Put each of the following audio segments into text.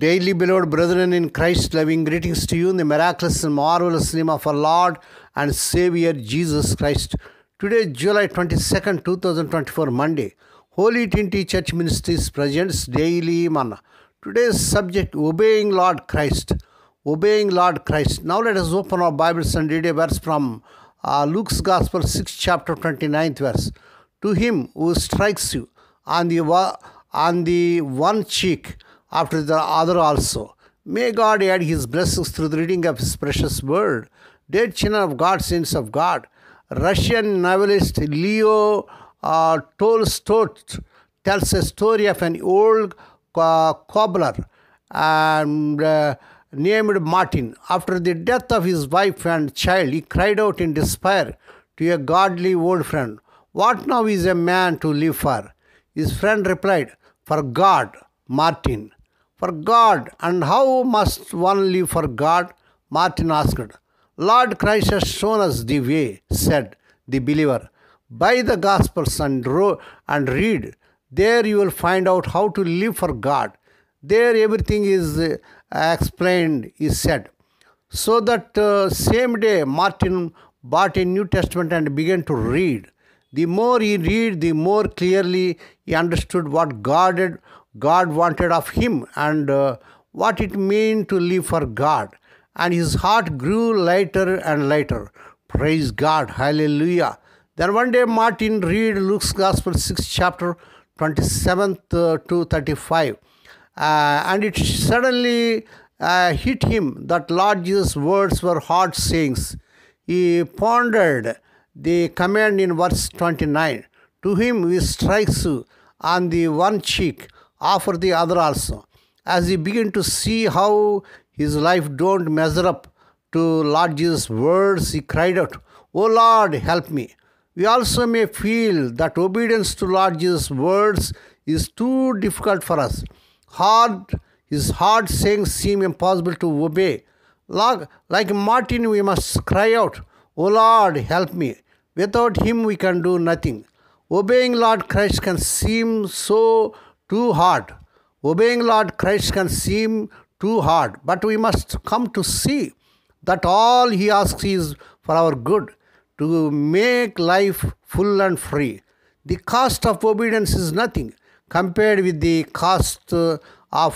Daily beloved brethren in Christ, loving greetings to you in the miraculous and marvelous name of our Lord and Savior Jesus Christ. Today, July 22nd, 2024, Monday, Holy Trinity Church Ministries presents Daily Manna. Today's subject, Obeying Lord Christ. Obeying Lord Christ. Now let us open our Bibles and read a verse from Luke's Gospel, 6th chapter, 29th verse. To him who strikes you on the one cheek, after the other also. May God add his blessings through the reading of his precious word. Dear children of God, saints of God, Russian novelist Leo Tolstoy tells a story of an old cobbler named Martin. After the death of his wife and child, he cried out in despair to a godly old friend, "What now is a man to live for?" His friend replied, "For God, Martin." "For God, and how must one live for God?" Martin asked. "Lord Christ has shown us the way," said the believer. "Buy the Gospels and read. There you will find out how to live for God. There everything is explained," he said. So that same day, Martin bought a New Testament and began to read. The more he read, the more clearly he understood what God wanted of him and what it meant to live for God. And his heart grew lighter and lighter. Praise God. Hallelujah. Then one day Martin read Luke's Gospel, 6th chapter, 27th to 35. And it suddenly hit him that Lord Jesus' words were hard sayings. He pondered the command in verse 29. To him who strikes you on the one cheek, offer the other also. As he began to see how his life don't measure up to Lord Jesus' words, he cried out, "Oh Lord, help me." We also may feel that obedience to Lord Jesus' words is too difficult for us. His hard sayings seem impossible to obey. Like Martin, we must cry out, "Oh Lord, help me." Without him, we can do nothing. Obeying Lord Christ can seem too hard. Obeying Lord Christ can seem too hard, but we must come to see that all he asks is for our good, to make life full and free. The cost of obedience is nothing compared with the cost of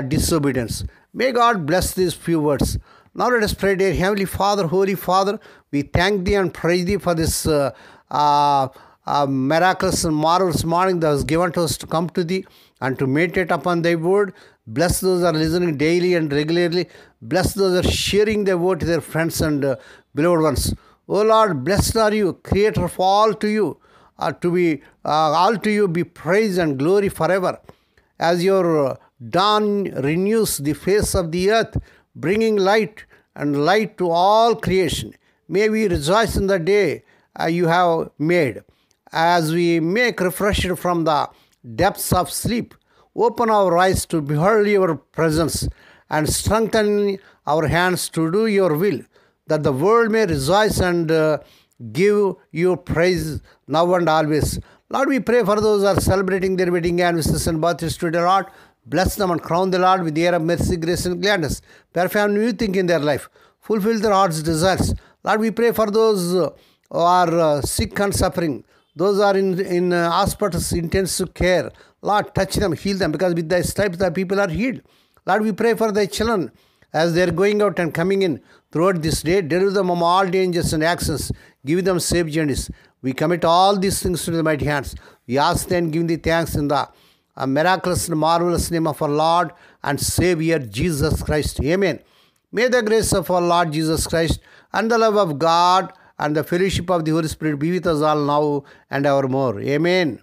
disobedience. May God bless these few words. Now let us pray. Dear Heavenly Father, Holy Father, we thank Thee and praise Thee for this miraculous and marvelous morning that was given to us to come to Thee and to meditate upon Thy word. Bless those who are listening daily and regularly. Bless those who are sharing Thy word to their friends and beloved ones. O Lord, blessed are You, Creator of all to You. All to You be praise and glory forever. As Your dawn renews the face of the earth, bringing light and light to all creation, may we rejoice in the day You have made. As we make refreshed from the depths of sleep, open our eyes to behold Your presence and strengthen our hands to do Your will, that the world may rejoice and give You praise now and always. Lord, we pray for those who are celebrating their wedding anniversaries and birthdays today, Lord. Bless them and crown the Lord with the air of mercy, grace, and gladness. Perform new thing in their life. Fulfill their heart's desires. Lord, we pray for those who are sick and suffering. Those who are in hospitals, intensive care. Lord, touch them, heal them, because with Thy stripes the people are healed. Lord, we pray for Thy children as they are going out and coming in throughout this day. Deliver them from all dangers and accidents. Give them safe journeys. We commit all these things to the mighty hands. We ask and give Thee thanks in the miraculous and marvelous name of our Lord and Savior Jesus Christ. Amen. May the grace of our Lord Jesus Christ and the love of God and the fellowship of the Holy Spirit be with us all now and evermore. Amen.